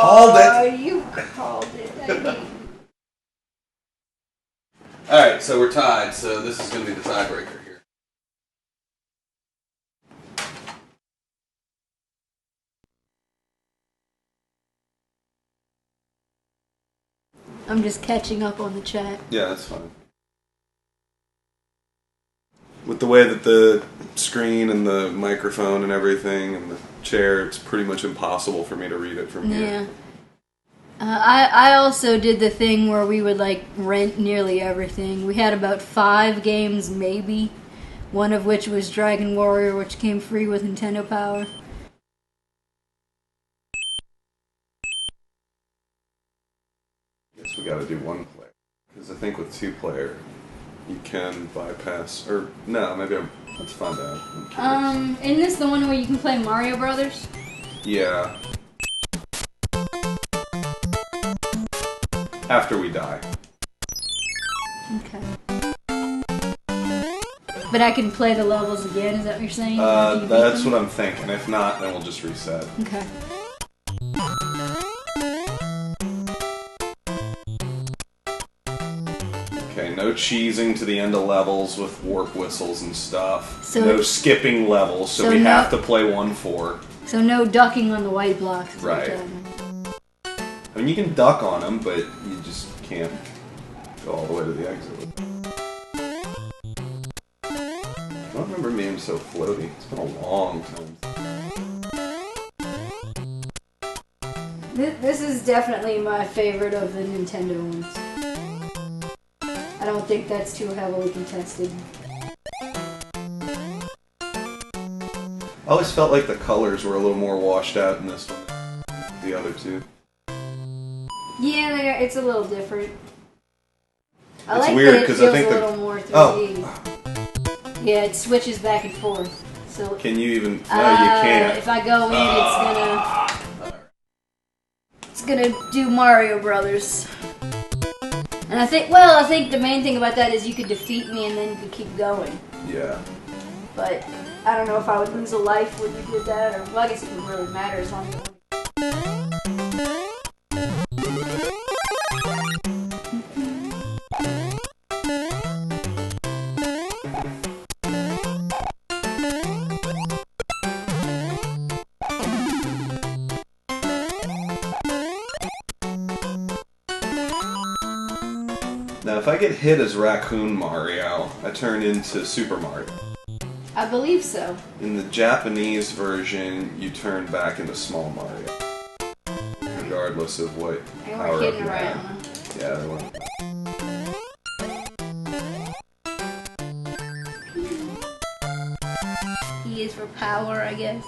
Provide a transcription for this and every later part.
called it. You called it. I hate you. Alright, so we're tied, so this is going to be the tiebreaker here. I'm just catching up on the chat. Yeah, that's fine. With the way that the screen and the microphone and everything and the chair, it's pretty much impossible for me to read it from here. Yeah. I also did the thing where we would like rent nearly everything. We had about 5 games maybe, one of which was Dragon Warrior, which came free with Nintendo Power. Guess we gotta do one player. Because I think with 2 player, you can bypass, or no, maybe let's find out. Isn't this the one where you can play Mario Brothers? Yeah. After we die. Okay. But I can play the levels again, is that what you're saying? That's what I'm thinking. If not, then we'll just reset. Okay. Okay, no cheesing to the end of levels with warp whistles and stuff. So no skipping levels, so we have to play 1-4. So no ducking on the white blocks. Right. I mean, you can duck on them, but you just can't go all the way to the exit. I don't remember being so floaty. It's been a long time. This is definitely my favorite of the Nintendo ones. I don't think that's too heavily contested. I always felt like the colors were a little more washed out in this one than the other two. Yeah, it's a little different. I It's like weird, that it 'cause feels I think a the- little more 3D. Oh. Yeah, it switches back and forth. So Can you even? No, you can't. if I go in, it's gonna do Mario Brothers. And I think the main thing about that is you could defeat me and then you could keep going. Yeah. But I don't know if I would lose a life when you did that, or well, I guess it wouldn't really matter as long as Now, if I get hit as Raccoon Mario, I turn into Super Mario. I believe so. In the Japanese version, you turn back into Small Mario. Regardless of what They power weren't up kidding you around. have. Yeah, they weren't. He is for power, I guess.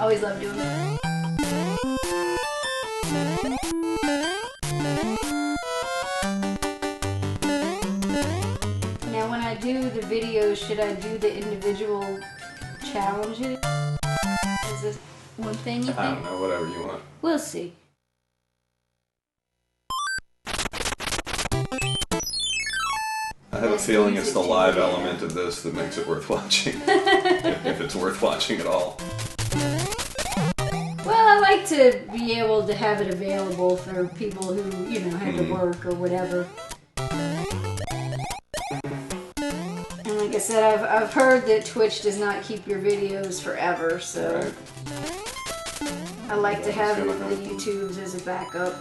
Always love doing that. Now when I do the videos, should I do the individual challenges? Is this one thing you think? I don't know, whatever you want. We'll see. I have a feeling it's the live element of this that makes it worth watching. if it's worth watching at all. Well, I like to be able to have it available for people who, had to work or whatever. And like I said, I've heard that Twitch does not keep your videos forever, so Right. I like to have the YouTubes as a backup.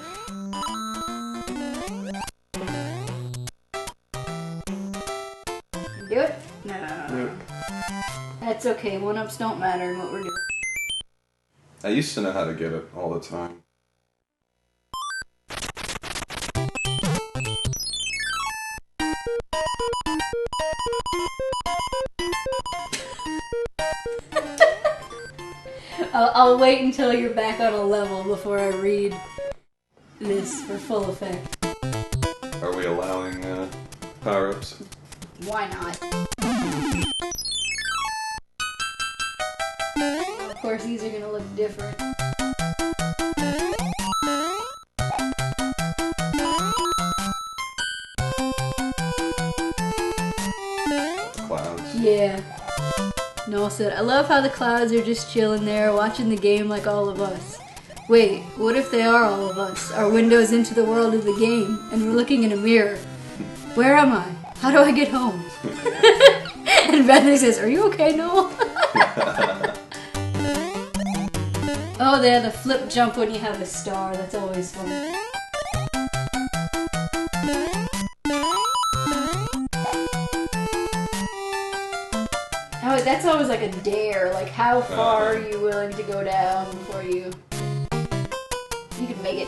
Do it? No. Yep. That's okay. One-ups don't matter in what we're doing. I used to know how to get it all the time. I'll wait until you're back on a level before I read this for full effect. Are we allowing power-ups? Why not? Of course, these are gonna look different. Clouds. Yeah. Noel said, I love how the clouds are just chilling there, watching the game like all of us. Wait, what if they are all of us? Our windows into the world of the game, and we're looking in a mirror. Where am I? How do I get home? And Bethany says, are you okay, Noel? Oh, they have the flip jump when you have a star. That's always fun. Oh, that's always like a dare. Like, how far are you willing to go down before you can make it?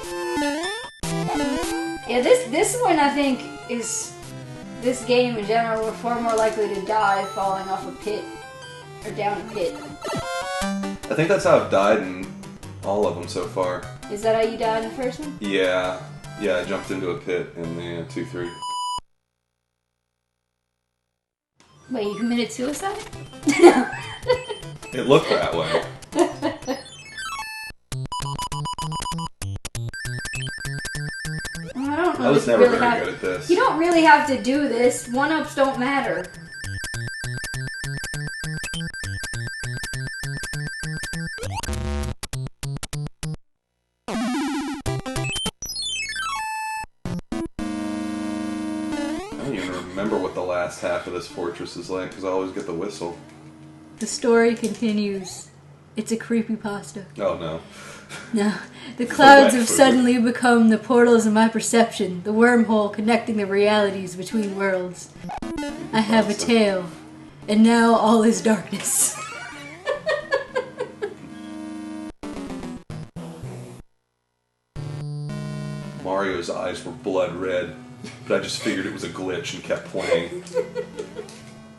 Yeah, this one I think is, this game in general, we're far more likely to die falling off a pit or down a pit. I think that's how I've died in all of them so far. Is that how you died in the first one? Yeah, I jumped into a pit in the 2-3. Wait, you committed suicide? It looked that way. I don't know. I was never really very good at this. You don't really have to do this. One-ups don't matter. I don't even remember what the last half of this fortress is like, because I always get the whistle. The story continues. It's a creepypasta. Oh no. No. The clouds have food. suddenly become the portals of my perception, the wormhole connecting the realities between worlds. I have a tale, and now all is darkness. Mario's eyes were blood red, but I just figured it was a glitch and kept playing.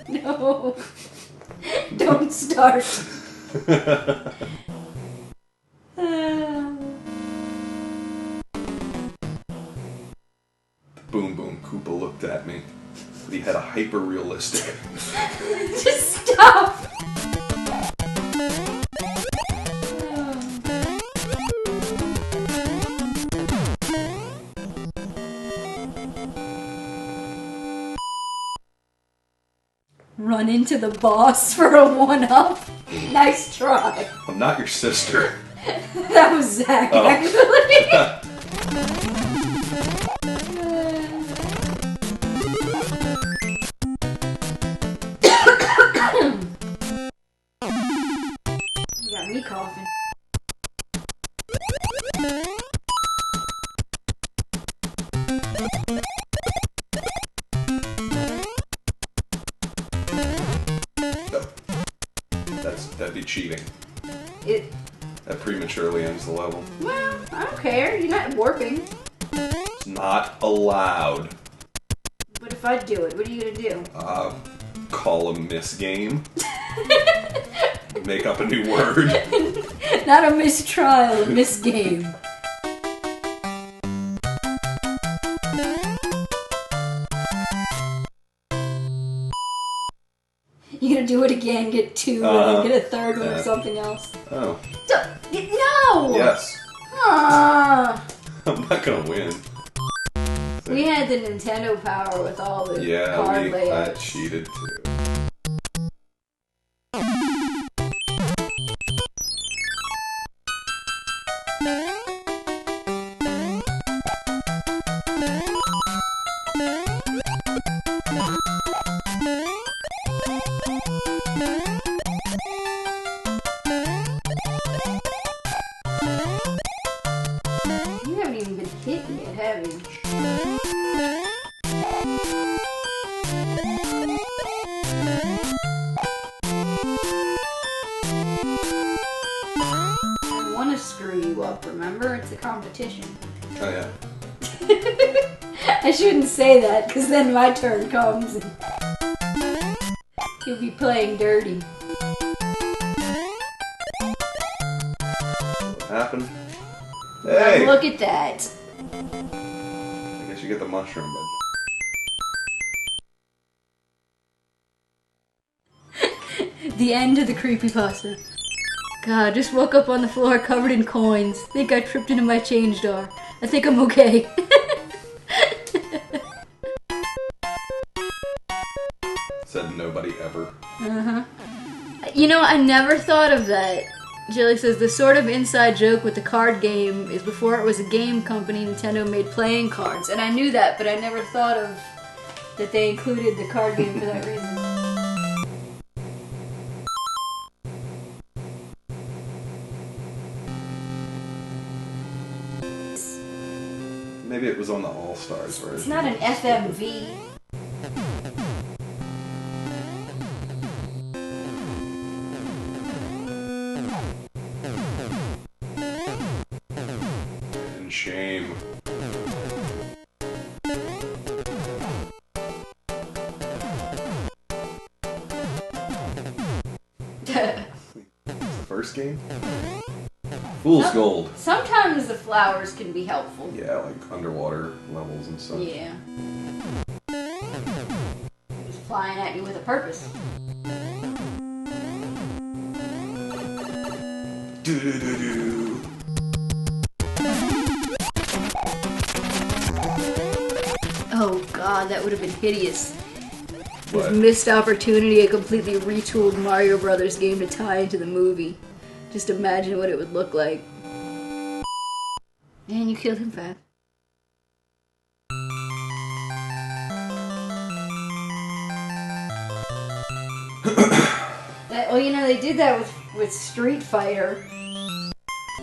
No. Don't start. Boom Boom Koopa looked at me, but he had a hyper-realistic. Just stop. Run into the boss for a one-up. Nice try. I'm not your sister. That was Zach, Oh. actually. You got me coughing. That'd be cheating. That prematurely ends the level. Well, I don't care. You're not warping. It's not allowed. But if I do it, what are you gonna do? Call a miss game. Make up a new word. Not a mistrial, a misgame. You gonna do it again, get two, and then get a third one or something else? Oh. No! Yes. Ah. I'm not gonna win. We had the Nintendo Power with all the card I layouts. cheated too. You haven't even been hit yet, have you? I want to screw you up, remember? It's a competition. Oh yeah. I shouldn't say that, because then my turn comes and you'll be playing dirty. Hey! Look at that. I guess you get the mushroom, The end of the creepypasta. God, just woke up on the floor covered in coins. Think I tripped into my change jar. I think I'm okay. Said nobody ever. Uh-huh. You know, I never thought of that. Jilly says, the sort of inside joke with the card game is before it was a game company, Nintendo made playing cards. And I knew that, but I never thought of that they included the card game for that reason. Maybe it was on the All-Stars version. It's not an FMV. And shame. The first game? Fool's Gold. Sometimes the flowers can be helpful. Yeah, like underwater levels and stuff. Yeah. He's flying at you with a purpose. Do-do-do-do. Oh god, that would have been hideous. This What? missed opportunity, a completely retooled Mario Brothers game to tie into the movie. Just imagine what it would look like. And you killed him, Fab. Well, you know, they did that with Street Fighter.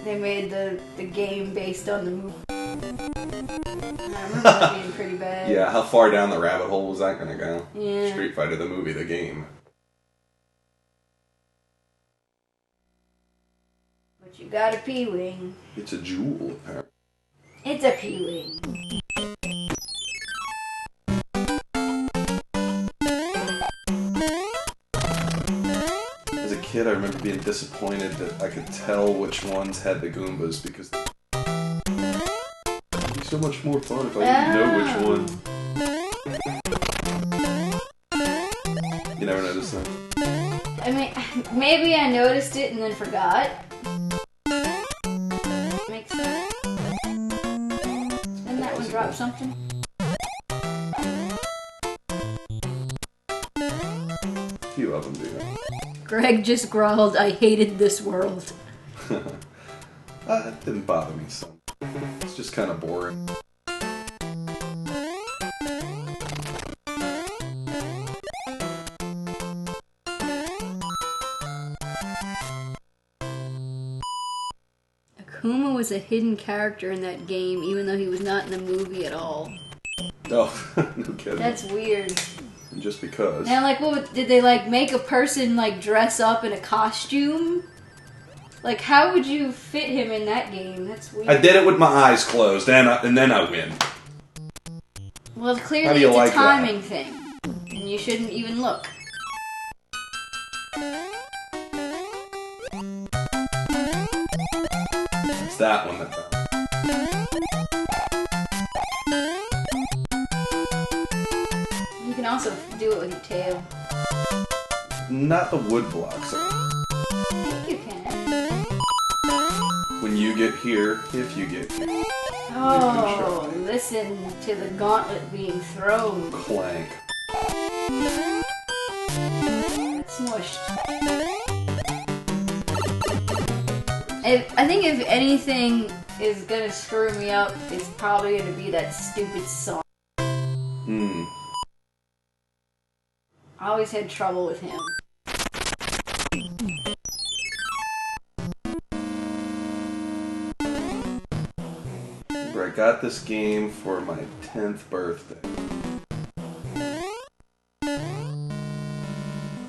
They made the game based on the movie. I remember that being pretty bad. Yeah, how far down the rabbit hole was that gonna go? Yeah. Street Fighter, the movie, the game. But you got a P-Wing. It's a jewel, apparently. It's a P-Wing. As a kid, I remember being disappointed that I could tell which ones had the Goombas because it'd be so much more fun if I didn't know which one. You never noticed that? I mean, maybe I noticed it and then forgot. Makes sense. Didn't that one drop something? A few of them do that. Greg just growled, I hated this world. It didn't bother me some. It's just kind of boring. Akuma was a hidden character in that game, even though he was not in the movie at all. Oh, no kidding. That's weird. Just because. Now, like, what did they like make a person like dress up in a costume? Like, how would you fit him in that game? That's weird. I did it with my eyes closed, and then I win. Well, How clearly do you it's like a timing thing, and you shouldn't even look. It's that one that. You can also do it with your tail. Not the wood blocks. You can. When you get here, if you get here. Oh, listen to the gauntlet being thrown. Clank. That's smushed. I think if anything is gonna screw me up, it's probably gonna be that stupid song. Hmm. I always had trouble with him. Remember, I got this game for my 10th birthday.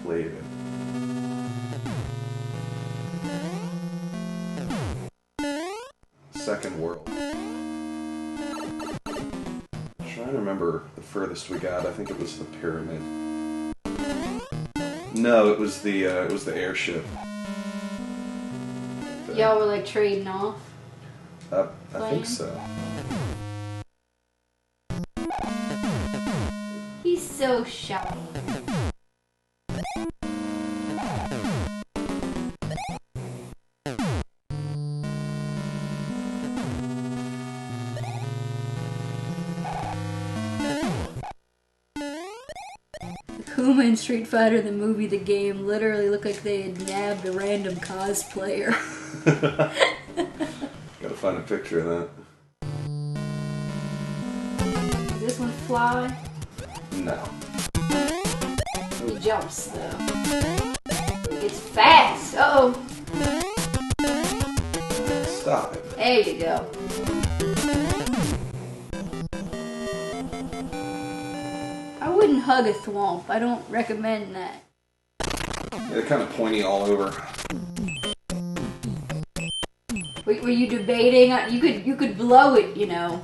Played it. Second World. Trying to remember the furthest we got. I think it was the pyramid. No, it was the airship. Y'all were like trading off. I think so. He's so shy. Akuma in Street Fighter, the movie, the game, literally looked like they had nabbed a random cosplayer. Gotta find a picture of that. Does this one fly? No. He jumps though. It's fast. Uh oh. Stop it. There you go. I wouldn't hug a thwomp. I don't recommend that. Yeah, they're kind of pointy all over. Were you debating? You could blow it, you know.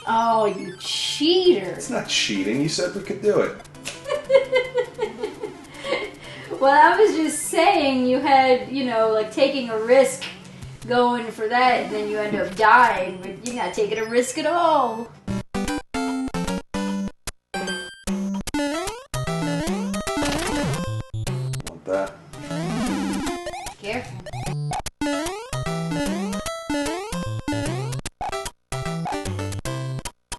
Oh, you cheater! It's not cheating. You said we could do it. Well, I was just saying you had, you know, like taking a risk going for that, and then you end up dying, but you're not taking a risk at all. Want that? Careful.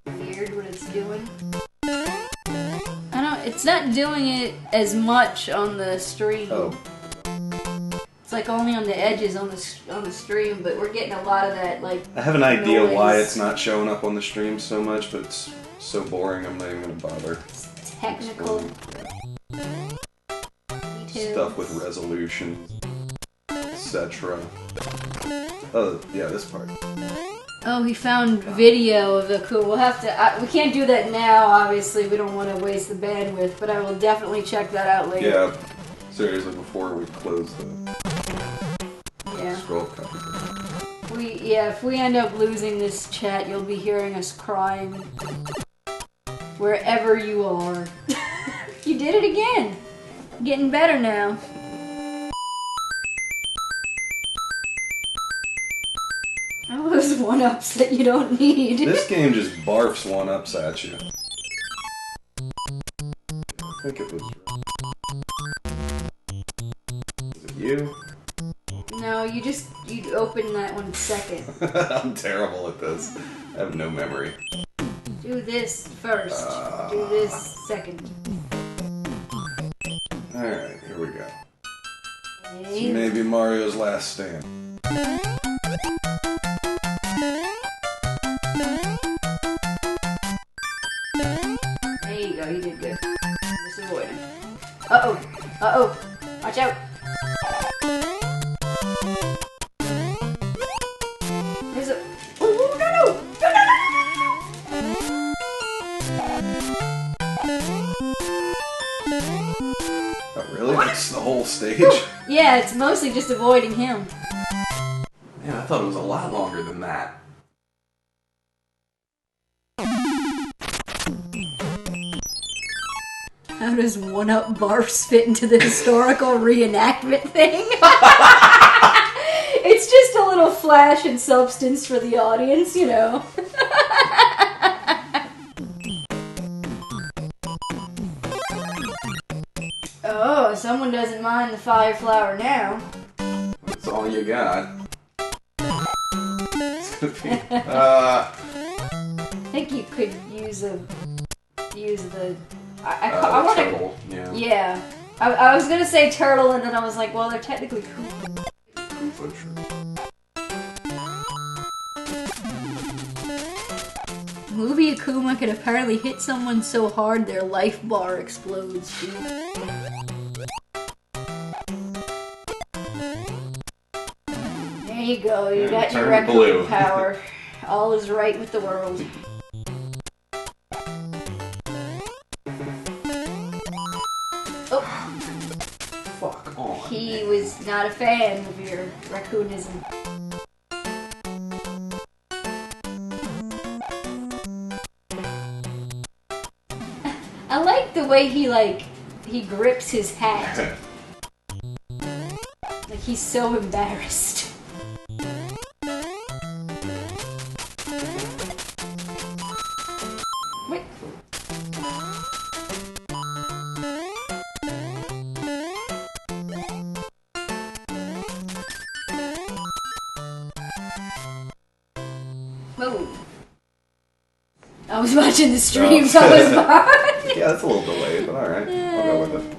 Weird what it's doing. It's not doing it as much on the stream. Oh. It's like only on the edges on the stream, but we're getting a lot of that like. I have an idea noise. why it's not showing up on the stream so much, but it's so boring I'm not even gonna bother. Technical details. Stuff with resolution, etc. Oh, yeah, this part. Oh, he found video of the cool. We'll have to. We can't do that now. Obviously, we don't want to waste the bandwidth. But I will definitely check that out later. Yeah, seriously, before we close the scroll copy. If we end up losing this chat, you'll be hearing us crying wherever you are. You did it again. Getting better now. All those one-ups that you don't need. This game just barfs one-ups at you. I think it was... Is it you? No, you open that one second. I'm terrible at this. I have no memory. Do this first. Do this second. Alright, here we go. Okay. So maybe Mario's Last Stand. There you go, you did good. Just avoid him. Uh-oh. Uh-oh. Watch out. There's a... Oh, no, no! No, no, Oh, really? That's the whole stage? no! Yeah, it's mostly just avoiding him. Man, I thought it was a lot longer than that. How does one-up barfs fit into the historical reenactment thing? It's just a little flash and substance for the audience, you know. Oh, someone doesn't mind the fire flower now. That's all you got. It's gonna be... I think you could use the... I want to... turtle, yeah. Yeah. I was gonna say turtle, and then I was like, well, they're technically Koopa. Movie Akuma could apparently hit someone so hard their life bar explodes. There you go, you got your turn blue. raccoon power. All is right with the world. Oh, Fuck on. he was not a fan of your raccoonism. I like the way he grips his hat. Like he's so embarrassed. Whoa. I was watching the stream, so I was behind. Yeah, that's a little delayed, but alright. I'll go with it.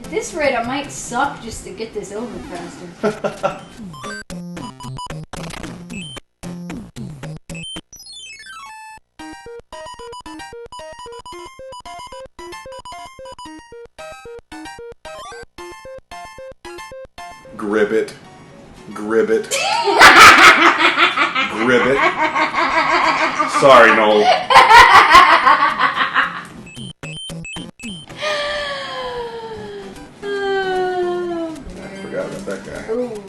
At this rate, I might suck just to get this over faster. Gribbit. Gribbit. Gribbit. Sorry, Noel. I forgot about that guy. Ooh.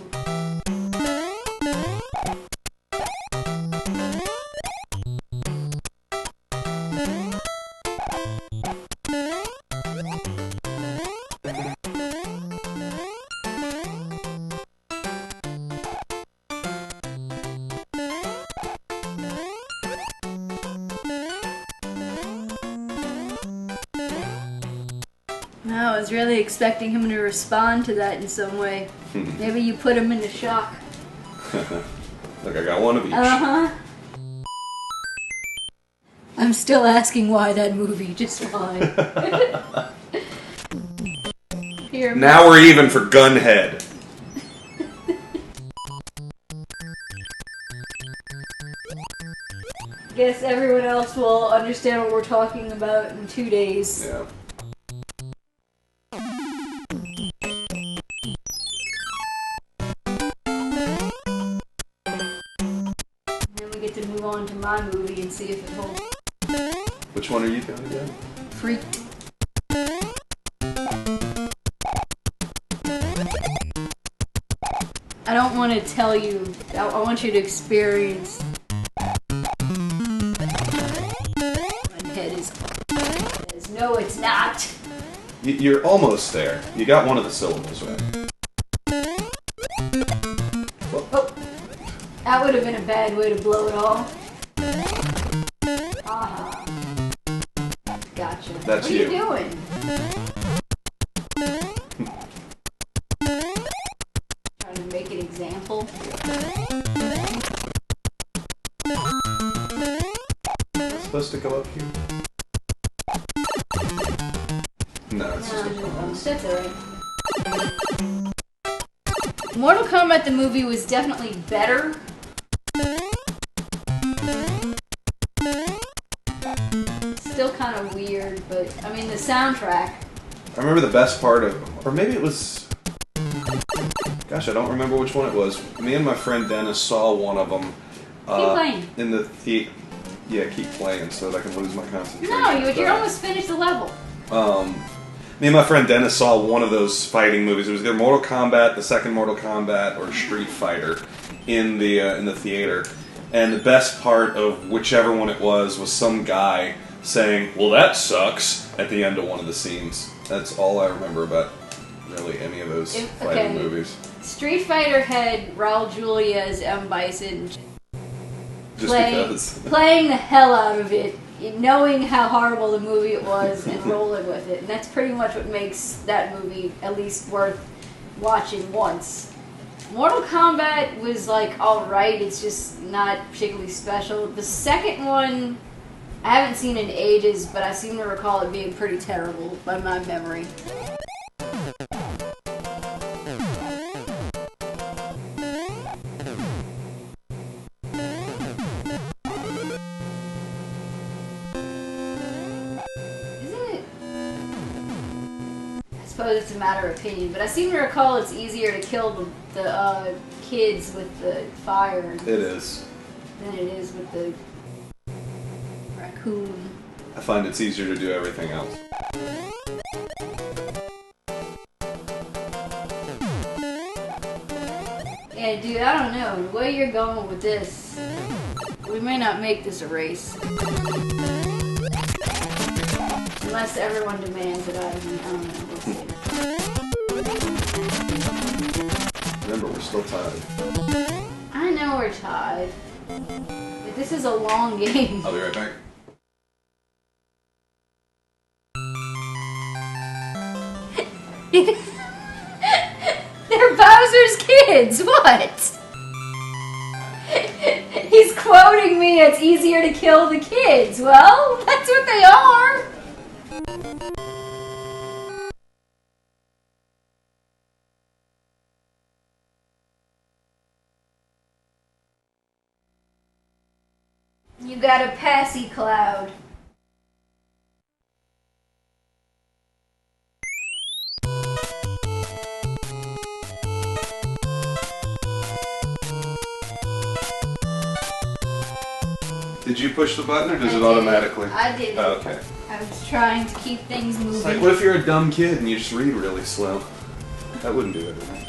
No, I was really expecting him to respond to that in some way. Maybe you put him into shock. Look, I got one of each. Uh-huh. I'm still asking why that movie, just fine. Here, Now we're even for Gunhead. guess everyone else will understand what we're talking about in 2 days. Yeah. Then we get to move on to my movie and see if it holds. Which one are you doing again? Freaked. I don't want to tell you. I want you to experience. My head is. No, it's not. You're almost there. You got one of the syllables right. Oh, that would have been a bad way to blow it all. Aha. Gotcha. That's what are you. you doing? Trying to make an example. It's supposed to go up here. No, it's just a pause. That's alright. Mortal Kombat the movie was definitely better. Still kind of weird, but I mean the soundtrack. I remember the best part of, or maybe it was, gosh, I don't remember which one it was. Me and my friend Dennis saw one of them. Keep playing. In the theater. Yeah, keep playing so that I can lose my concentration. No, you're almost finished the level. Me and my friend Dennis saw one of those fighting movies. It was either Mortal Kombat, the second Mortal Kombat, or Street Fighter in the theater. And the best part of whichever one it was some guy saying, "Well, that sucks," at the end of one of the scenes. That's all I remember about really any of those fighting movies. Street Fighter had Raul Julia as M. Bison. Just because. Playing the hell out of it, knowing how horrible the movie it was, and rolling with it. And that's pretty much what makes that movie at least worth watching once. Mortal Kombat was like alright, it's just not particularly special. The second one, I haven't seen in ages, but I seem to recall it being pretty terrible by my memory. I suppose it's a matter of opinion, but I seem to recall it's easier to kill the kids with the fire It is. than it is with the raccoon. I find it's easier to do everything else. Yeah, dude, I don't know. The way you're going with this, we may not make this a race. Unless everyone demands it out of me. I don't know. We'll see. Remember, we're still tied. I know we're tied. But this is a long game. I'll be right back. They're Bowser's kids. What? He's quoting me. It's easier to kill the kids. Well, that's what they are. You got a passy cloud. Did you push the button or does I it did. automatically? I did. Oh, okay. I was trying to keep things moving. It's like, what if you're a dumb kid and you just read really slow? That wouldn't do it, right?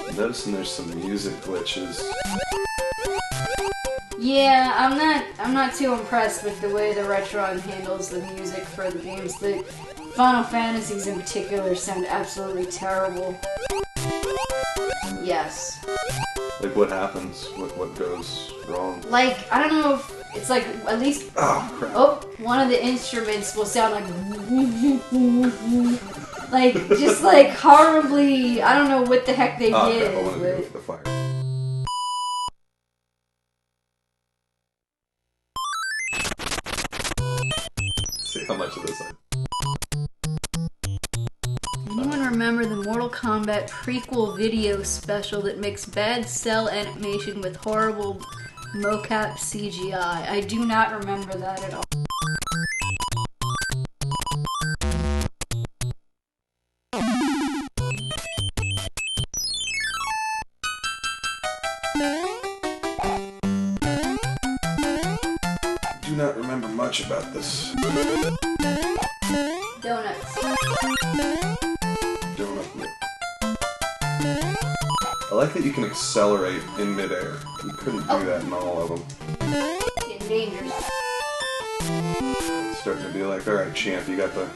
I'm noticing there's some music glitches. Yeah, I'm not too impressed with the way the Retron handles the music for the games. The Final Fantasies in particular sound absolutely terrible. Yes. Like, what happens? What goes wrong? Like, I don't know if it's like, at least, Oh, crap. one of the instruments will sound like just like horribly, I don't know what the heck they Oh, did. crap, I want to but- go with the fire. See how much of this Anyone remember the Mortal Kombat prequel video special that makes bad cell animation with horrible mocap CGI? I do not remember that at all. I do not remember much about this. Donuts. Donut Whip. I like that you can accelerate in midair. You couldn't do that in all of them. Getting dangerous. It's starting to be like, all right, champ, you got the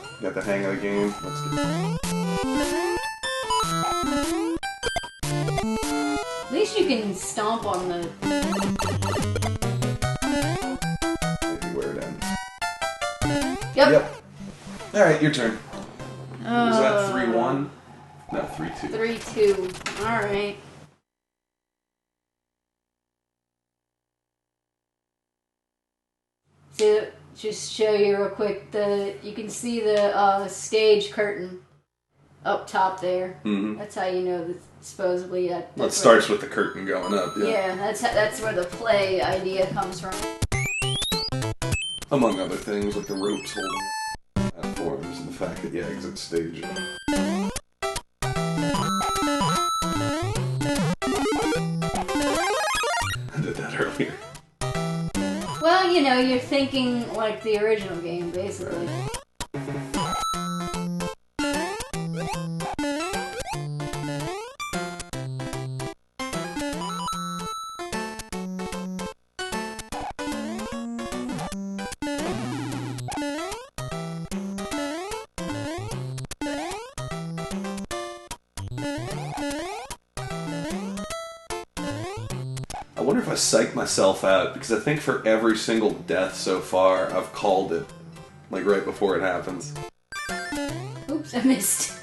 hang of the game. Let's get. At least you can stomp on the. Maybe where it ends. Yep. All right, your turn. Was that 3-1? No, 3-2. 3-2. All right. So just show you real quick. You can see the stage curtain up top there. Mm-hmm. That's how you know that supposedly that. Well, it that's starts with the curtain going up. where, Yeah. yeah, that's where the play idea comes from. Among other things, like the ropes holding platforms and the fact that you exit stage. I did that earlier. Well, you know, you're thinking like the original game, basically. I wonder if I psyched myself out, because I think for every single death so far, I've called it, like right before it happens. Oops, I missed.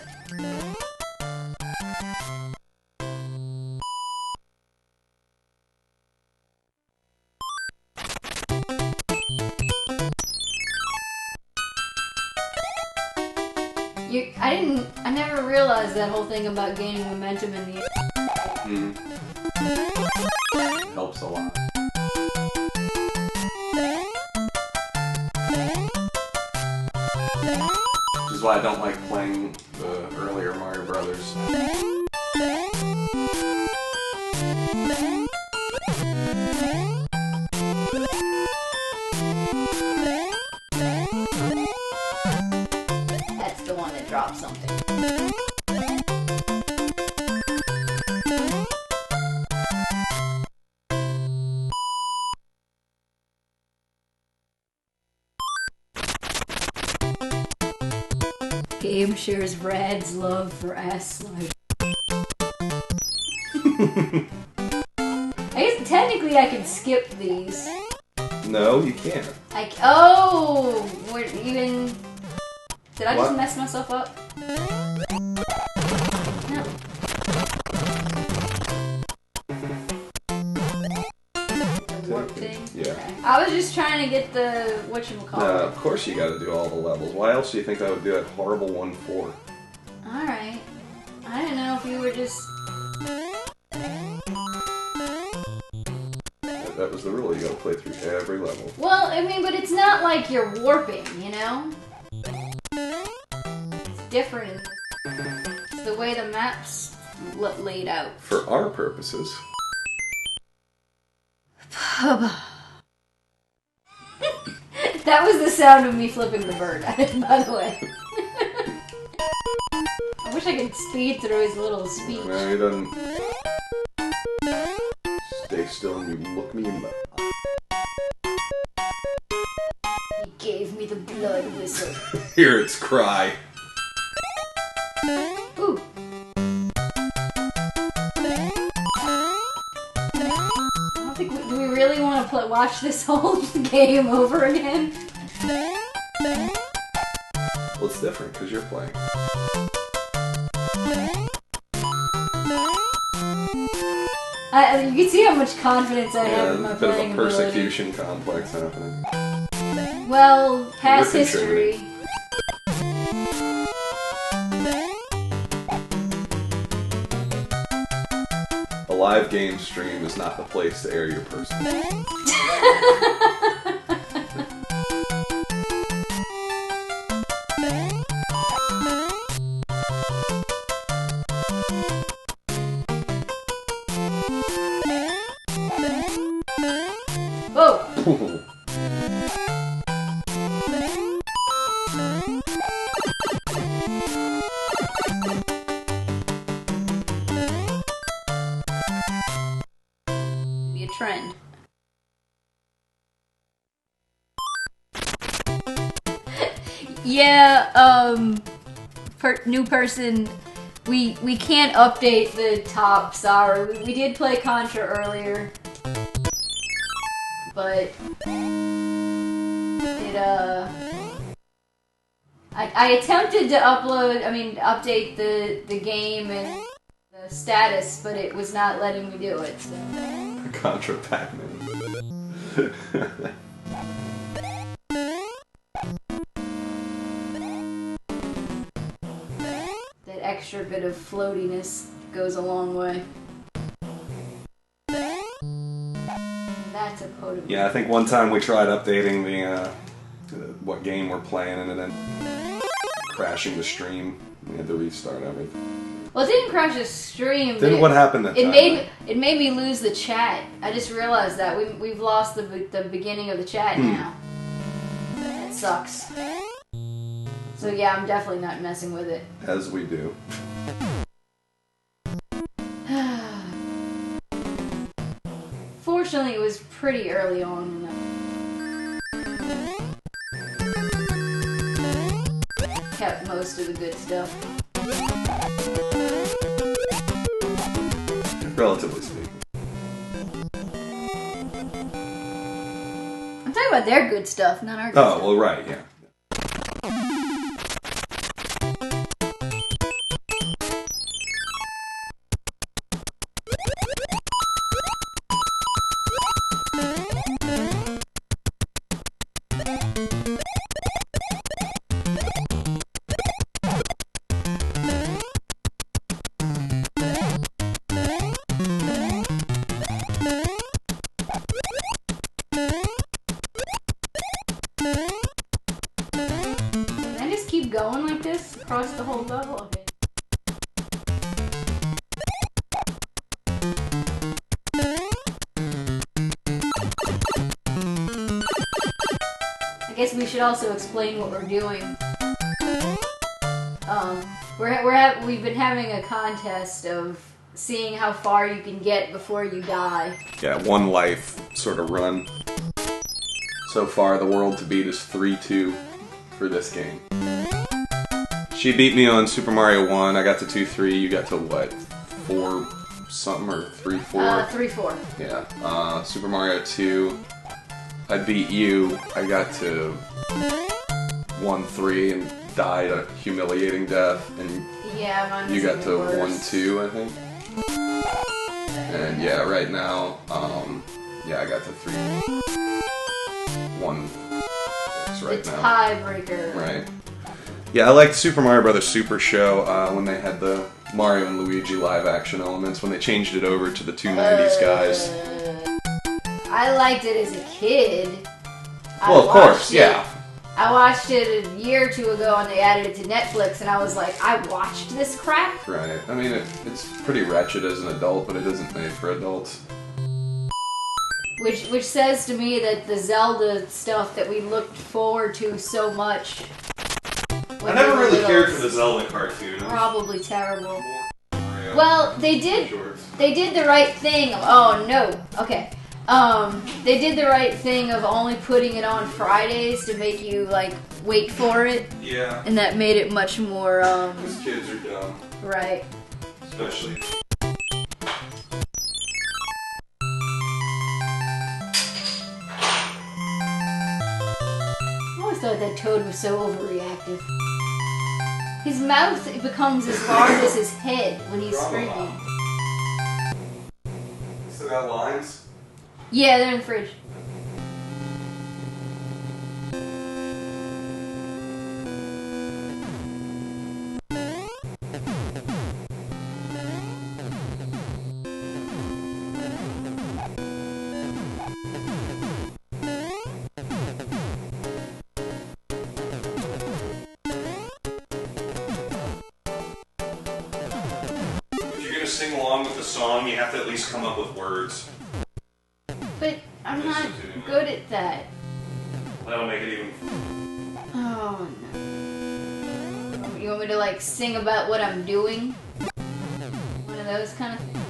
I never realized that whole thing about gaining momentum in the Helps a lot. Which is why I don't like playing the earlier Mario Brothers. That's the one that drops something. game shares Rad's love for ass slide. I guess technically I can skip these. No, you can't. Oh! We're even... Did I What? just mess myself up? No. The warp thing? Yeah. Okay. I was just trying to get the whatchamacallit. No, of course you gotta do all the levels. Why else do you think I would do that horrible 1-4? Alright. I didn't know if you were just... That was the rule. You gotta play through every level. Well, I mean, but it's not like you're warping, you know? It's different. It's the way the map's laid out. For our purposes. That was the sound of me flipping the bird, by the way. I wish I could speed through his little speech. No, he doesn't. Stay still and you look me in the eye. He gave me the blood whistle. Hear its cry. Ooh. I don't think do we really want to watch this whole game over again? Well, it's different because you're playing. You can see how much confidence I have in my Yeah, a bit of playing a ability. persecution complex happening. Well, past You're history. A live game stream is not the place to air your personal. Whoa! Be a trend. Yeah, new person. We can't update the top. Sorry, we did play Contra earlier, but it I attempted to update the game and the status, but it was not letting me do it. So. Contra Pac-Man. That extra bit of floatiness goes a long way. That's a photo. Yeah, I think one time we tried updating the what game we're playing, and then crashing the stream. We had to restart everything. Well, it didn't crash the stream. Then what happened that time? It made me lose the chat. I just realized that we've lost the beginning of the chat now. That sucks. So yeah, I'm definitely not messing with it. As we do. Fortunately, it was pretty early on in that. Kept most of the good stuff. Relatively speaking. I'm talking about their good stuff, not our good Oh, stuff. well, right, yeah. Can I just keep going like this across the whole level? Okay. I guess we should also explain what we're doing. We've been having a contest of seeing how far you can get before you die. Yeah, one life sort of run. So far, the world to beat is 3-2 for this game. She beat me on Super Mario 1. I got to 2-3. You got to what? 4 something or 3-4? 3-4. Yeah. Super Mario 2. I beat you. I got to 1-3 and died a humiliating death. And yeah, mine was you got to worse. 1-2, I think. And yeah, right now, yeah, I got to 3-1 right the now. Tiebreaker. Right. Yeah, I liked Super Mario Brothers Super Show when they had the Mario and Luigi live action elements, when they changed it over to the two 90s guys. I liked it as a kid. Well, of course, yeah. I watched it a year or two ago and they added it to Netflix and I was like, I watched this crap? Right. I mean, it's pretty wretched as an adult, but it isn't made for adults. Which says to me that the Zelda stuff that we looked forward to so much. I never really cared for the Zelda cartoon. Probably terrible. Well, they did the right thing. Oh no. Okay. They did the right thing of only putting it on Fridays to make you like wait for it. Yeah. And that made it much more Because kids are dumb. right. Especially. I always thought that Toad was so overreactive. His mouth becomes as large as his head when he's screaming. Still got lines? Yeah, they're in the fridge. If you're gonna sing along with the song, you have to at least come up with words. But I'm not good at that. That'll make it even. Oh no. You want me to like sing about what I'm doing? One of those kind of things?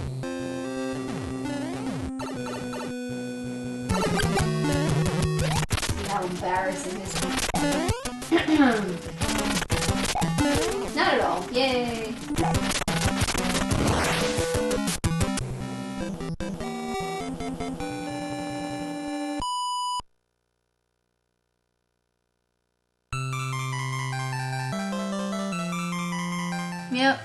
See how embarrassing this is. Not at all. Yay. Yep.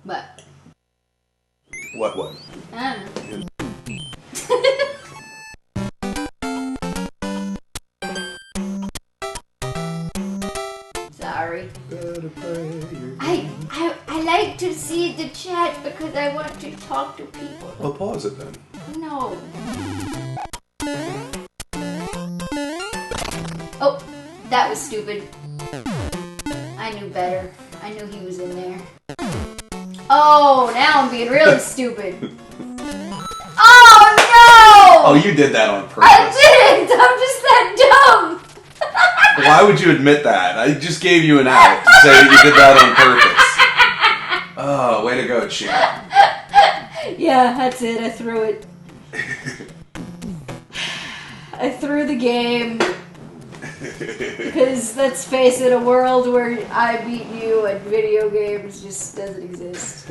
But What? I don't know. Sorry. I like to see the chat because I want to talk to people. Well, pause it then. No. Oh, that was stupid. I knew better. I knew he was in there. Oh, now I'm being really stupid. Oh no! Oh, you did that on purpose. I didn't! I'm just that dumb! Why would you admit that? I just gave you an out to say that you did that on purpose. Oh, way to go, champ. Yeah, that's it. I threw it. I threw the game. Because, let's face it, a world where I beat you at video games just doesn't exist.